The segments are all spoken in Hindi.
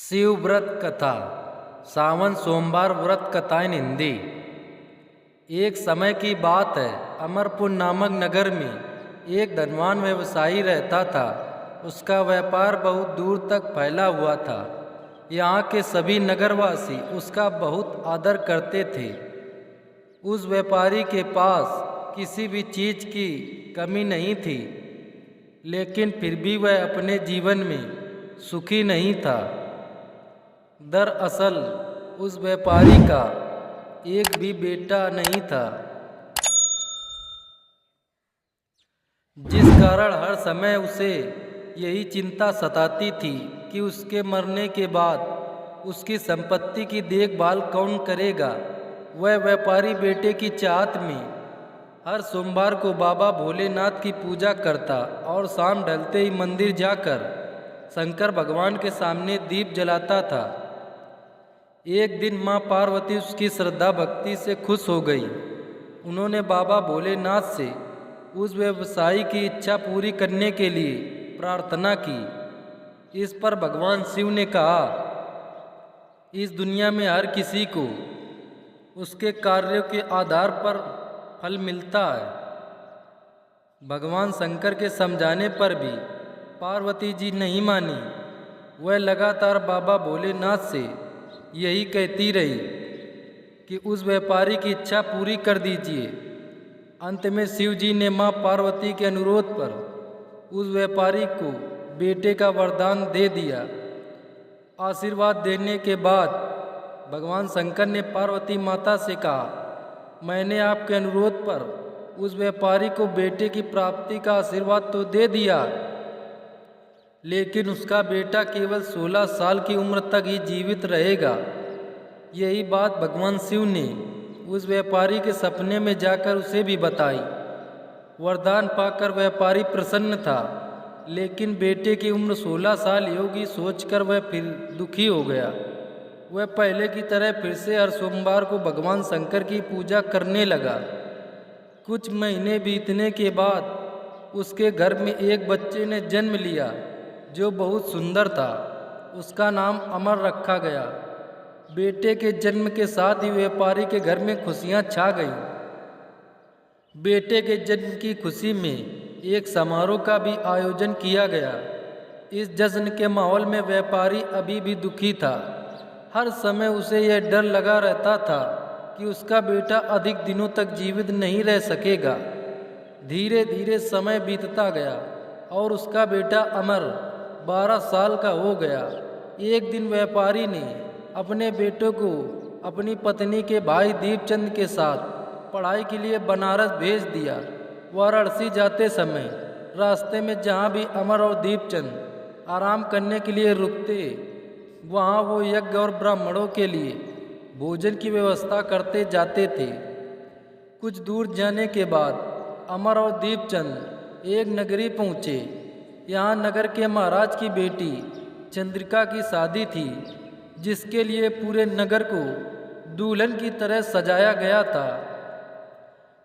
शिव व्रत कथा। सावन सोमवार व्रत कथा इन हिंदी। एक समय की बात है, अमरपुर नामक नगर में एक धनवान व्यवसायी रहता था। उसका व्यापार बहुत दूर तक फैला हुआ था। यहाँ के सभी नगरवासी उसका बहुत आदर करते थे। उस व्यापारी के पास किसी भी चीज़ की कमी नहीं थी, लेकिन फिर भी वह अपने जीवन में सुखी नहीं था। दरअसल उस व्यापारी का एक भी बेटा नहीं था, जिस कारण हर समय उसे यही चिंता सताती थी कि उसके मरने के बाद उसकी संपत्ति की देखभाल कौन करेगा। वह व्यापारी बेटे की चाहत में हर सोमवार को बाबा भोलेनाथ की पूजा करता और शाम ढलते ही मंदिर जाकर शंकर भगवान के सामने दीप जलाता था। एक दिन माँ पार्वती उसकी श्रद्धा भक्ति से खुश हो गई। उन्होंने बाबा भोलेनाथ से उस व्यवसायी की इच्छा पूरी करने के लिए प्रार्थना की। इस पर भगवान शिव ने कहा, इस दुनिया में हर किसी को उसके कार्यों के आधार पर फल मिलता है। भगवान शंकर के समझाने पर भी पार्वती जी नहीं मानी। वह लगातार बाबा भोलेनाथ से यही कहती रही कि उस व्यापारी की इच्छा पूरी कर दीजिए। अंत में शिव जी ने माँ पार्वती के अनुरोध पर उस व्यापारी को बेटे का वरदान दे दिया। आशीर्वाद देने के बाद भगवान शंकर ने पार्वती माता से कहा, मैंने आपके अनुरोध पर उस व्यापारी को बेटे की प्राप्ति का आशीर्वाद तो दे दिया, लेकिन उसका बेटा केवल 16 साल की उम्र तक ही जीवित रहेगा। यही बात भगवान शिव ने उस व्यापारी के सपने में जाकर उसे भी बताई। वरदान पाकर व्यापारी प्रसन्न था, लेकिन बेटे की उम्र 16 साल होगी सोचकर वह फिर दुखी हो गया। वह पहले की तरह फिर से हर सोमवार को भगवान शंकर की पूजा करने लगा। कुछ महीने बीतने के बाद उसके घर में एक बच्चे ने जन्म लिया जो बहुत सुंदर था। उसका नाम अमर रखा गया। बेटे के जन्म के साथ ही व्यापारी के घर में खुशियां छा गईं। बेटे के जन्म की खुशी में एक समारोह का भी आयोजन किया गया। इस जश्न के माहौल में व्यापारी अभी भी दुखी था। हर समय उसे यह डर लगा रहता था कि उसका बेटा अधिक दिनों तक जीवित नहीं रह सकेगा। धीरे धीरे समय बीतता गया और उसका बेटा अमर 12 साल का हो गया। एक दिन व्यापारी ने अपने बेटे को अपनी पत्नी के भाई दीपचंद के साथ पढ़ाई के लिए बनारस भेज दिया। वाराणसी जाते समय रास्ते में जहाँ भी अमर और दीपचंद आराम करने के लिए रुकते, वहाँ वो यज्ञ और ब्राह्मणों के लिए भोजन की व्यवस्था करते जाते थे। कुछ दूर जाने के बाद अमर और दीपचंद एक नगरी पहुँचे। यहाँ नगर के महाराज की बेटी चंद्रिका की शादी थी, जिसके लिए पूरे नगर को दुल्हन की तरह सजाया गया था।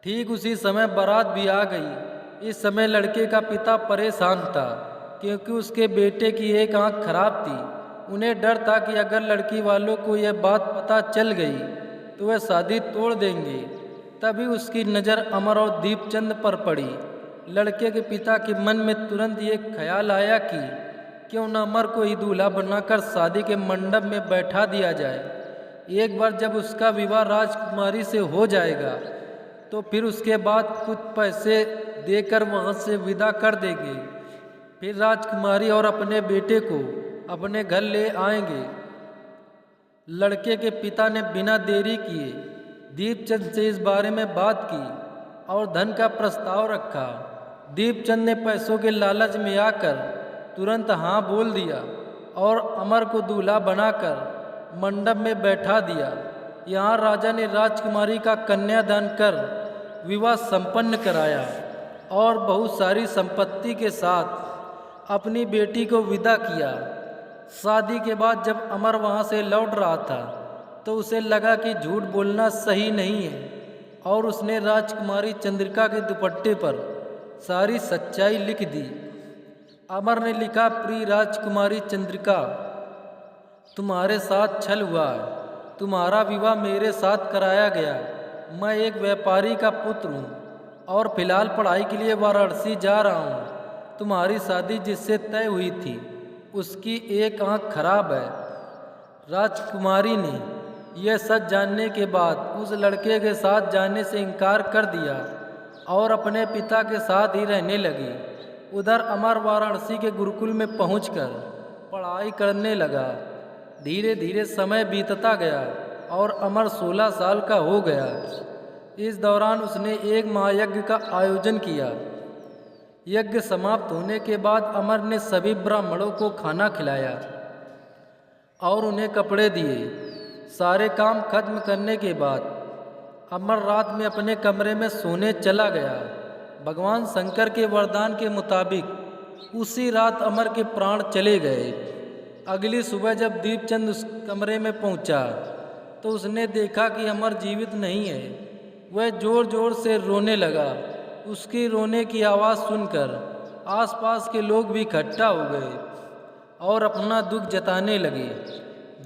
ठीक उसी समय बारात भी आ गई। इस समय लड़के का पिता परेशान था, क्योंकि उसके बेटे की एक आंख खराब थी। उन्हें डर था कि अगर लड़की वालों को यह बात पता चल गई तो वह शादी तोड़ देंगे। तभी उसकी नज़र अमर और दीपचंद पर पड़ी। लड़के के पिता के मन में तुरंत ये ख्याल आया कि क्यों न अमर को ही दूल्हा बनाकर शादी के मंडप में बैठा दिया जाए। एक बार जब उसका विवाह राजकुमारी से हो जाएगा तो फिर उसके बाद कुछ पैसे देकर वहाँ से विदा कर देंगे। फिर राजकुमारी और अपने बेटे को अपने घर ले आएंगे। लड़के के पिता ने बिना देरी किए दीपचंद से इस बारे में बात की और धन का प्रस्ताव रखा। दीपचंद ने पैसों के लालच में आकर तुरंत हाँ बोल दिया और अमर को दूल्हा बनाकर मंडप में बैठा दिया। यहाँ राजा ने राजकुमारी का कन्यादान कर विवाह संपन्न कराया और बहुत सारी संपत्ति के साथ अपनी बेटी को विदा किया। शादी के बाद जब अमर वहाँ से लौट रहा था तो उसे लगा कि झूठ बोलना सही नहीं है, और उसने राजकुमारी चंद्रिका के दुपट्टे पर सारी सच्चाई लिख दी। अमर ने लिखा, प्रिय राजकुमारी चंद्रिका, तुम्हारे साथ छल हुआ है। तुम्हारा विवाह मेरे साथ कराया गया। मैं एक व्यापारी का पुत्र हूँ और फिलहाल पढ़ाई के लिए वाराणसी जा रहा हूँ। तुम्हारी शादी जिससे तय हुई थी उसकी एक आंख खराब है। राजकुमारी ने यह सच जानने के बाद उस लड़के के साथ जाने से इनकार कर दिया और अपने पिता के साथ ही रहने लगी। उधर अमर वाराणसी के गुरुकुल में पहुंचकर पढ़ाई करने लगा। धीरे धीरे समय बीतता गया और अमर 16 साल का हो गया। इस दौरान उसने एक महायज्ञ का आयोजन किया। यज्ञ समाप्त होने के बाद अमर ने सभी ब्राह्मणों को खाना खिलाया और उन्हें कपड़े दिए। सारे काम खत्म करने के बाद अमर रात में अपने कमरे में सोने चला गया। भगवान शंकर के वरदान के मुताबिक उसी रात अमर के प्राण चले गए। अगली सुबह जब दीपचंद उस कमरे में पहुंचा तो उसने देखा कि अमर जीवित नहीं है। वह जोर जोर से रोने लगा। उसकी रोने की आवाज़ सुनकर आसपास के लोग भी इकट्ठा हो गए और अपना दुख जताने लगे।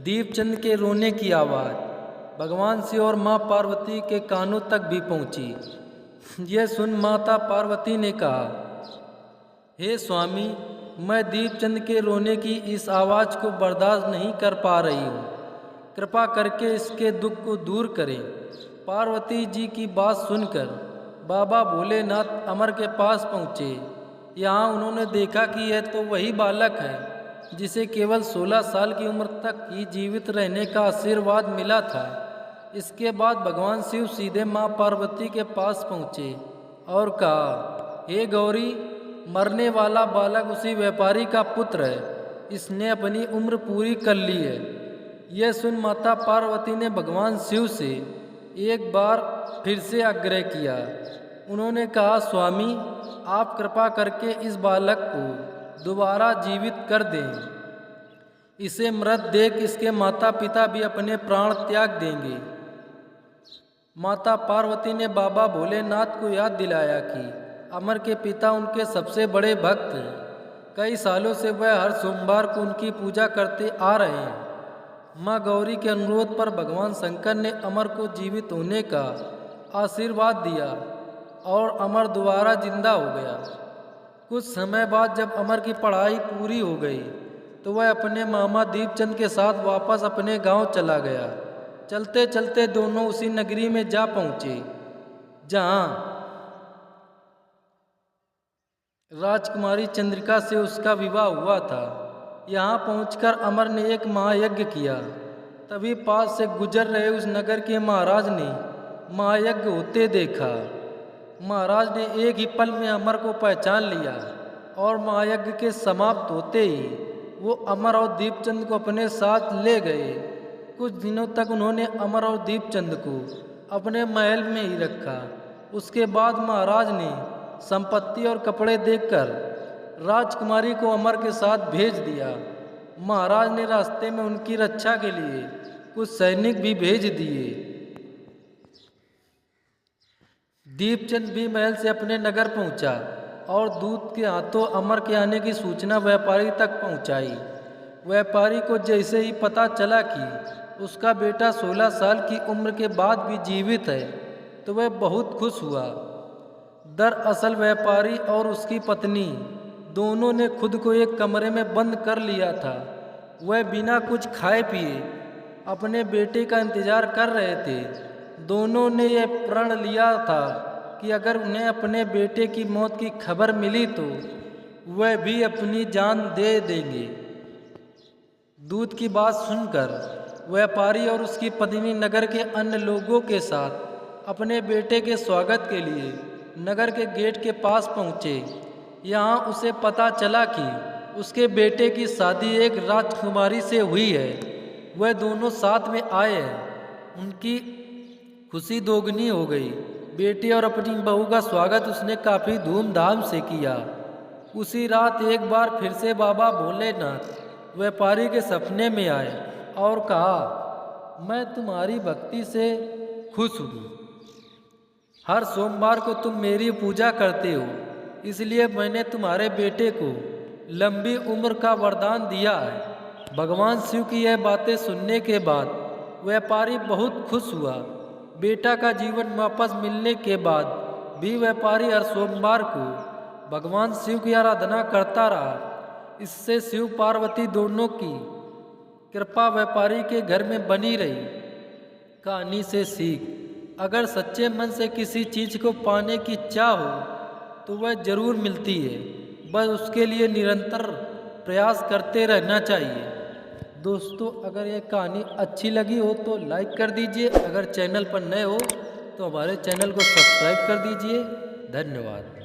दीपचंद के रोने की आवाज़ भगवान शिव और माँ पार्वती के कानों तक भी पहुँची। यह सुन माता पार्वती ने कहा, हे स्वामी, मैं दीपचंद के रोने की इस आवाज़ को बर्दाश्त नहीं कर पा रही हूँ। कृपा करके इसके दुख को दूर करें। पार्वती जी की बात सुनकर बाबा भोलेनाथ अमर के पास पहुँचे। यहाँ उन्होंने देखा कि यह तो वही बालक है जिसे केवल 16 साल की उम्र तक ही जीवित रहने का आशीर्वाद मिला था। इसके बाद भगवान शिव सीधे माँ पार्वती के पास पहुँचे और कहा, हे गौरी, मरने वाला बालक उसी व्यापारी का पुत्र है। इसने अपनी उम्र पूरी कर ली है। यह सुन माता पार्वती ने भगवान शिव से एक बार फिर से आग्रह किया। उन्होंने कहा, स्वामी, आप कृपा करके इस बालक को दोबारा जीवित कर दें। इसे मृत देख इसके माता पिता भी अपने प्राण त्याग देंगे। माता पार्वती ने बाबा भोलेनाथ को याद दिलाया कि अमर के पिता उनके सबसे बड़े भक्त हैं। कई सालों से वह हर सोमवार को उनकी पूजा करते आ रहे हैं। माँ गौरी के अनुरोध पर भगवान शंकर ने अमर को जीवित होने का आशीर्वाद दिया और अमर दोबारा जिंदा हो गया। कुछ समय बाद जब अमर की पढ़ाई पूरी हो गई तो वह अपने मामा दीपचंद के साथ वापस अपने गांव चला गया। चलते चलते दोनों उसी नगरी में जा पहुँचे जहाँ राजकुमारी चंद्रिका से उसका विवाह हुआ था। यहाँ पहुंचकर अमर ने एक महायज्ञ किया। तभी पास से गुजर रहे उस नगर के महाराज ने महायज्ञ होते देखा। महाराज ने एक ही पल में अमर को पहचान लिया और महायज्ञ के समाप्त होते ही वो अमर और दीपचंद को अपने साथ ले गए। कुछ दिनों तक उन्होंने अमर और दीपचंद को अपने महल में ही रखा। उसके बाद महाराज ने संपत्ति और कपड़े देकर राजकुमारी को अमर के साथ भेज दिया। महाराज ने रास्ते में उनकी रक्षा के लिए कुछ सैनिक भी भेज दिए। दीपचंद भी महल से अपने नगर पहुंचा और दूत के हाथों अमर के आने की सूचना व्यापारी तक पहुंचाई। व्यापारी को जैसे ही पता चला कि उसका बेटा 16 साल की उम्र के बाद भी जीवित है तो वह बहुत खुश हुआ। दरअसल व्यापारी और उसकी पत्नी दोनों ने खुद को एक कमरे में बंद कर लिया था। वह बिना कुछ खाए पिए अपने बेटे का इंतजार कर रहे थे। दोनों ने यह प्रण लिया था कि अगर उन्हें अपने बेटे की मौत की खबर मिली तो वह भी अपनी जान दे देंगे। दूत की बात सुनकर व्यापारी और उसकी पत्नी नगर के अन्य लोगों के साथ अपने बेटे के स्वागत के लिए नगर के गेट के पास पहुँचे। यहाँ उसे पता चला कि उसके बेटे की शादी एक राजकुमारी से हुई है। वह दोनों साथ में आए हैं। उनकी खुशी दोगुनी हो गई। बेटे और अपनी बहू का स्वागत उसने काफ़ी धूमधाम से किया। उसी रात एक बार फिर से बाबा भोलेनाथ व्यापारी के सपने में आए और कहा, मैं तुम्हारी भक्ति से खुश हूँ। हर सोमवार को तुम मेरी पूजा करते हो, इसलिए मैंने तुम्हारे बेटे को लंबी उम्र का वरदान दिया है। भगवान शिव की यह बातें सुनने के बाद व्यापारी बहुत खुश हुआ। बेटा का जीवन वापस मिलने के बाद भी व्यापारी हर सोमवार को भगवान शिव की आराधना करता रहा। इससे शिव पार्वती दोनों की कृपा व्यापारी के घर में बनी रही। कहानी से सीख, अगर सच्चे मन से किसी चीज़ को पाने की चाह हो तो वह जरूर मिलती है, बस उसके लिए निरंतर प्रयास करते रहना चाहिए। दोस्तों, अगर यह कहानी अच्छी लगी हो तो लाइक कर दीजिए। अगर चैनल पर नए हो तो हमारे चैनल को सब्सक्राइब कर दीजिए। धन्यवाद।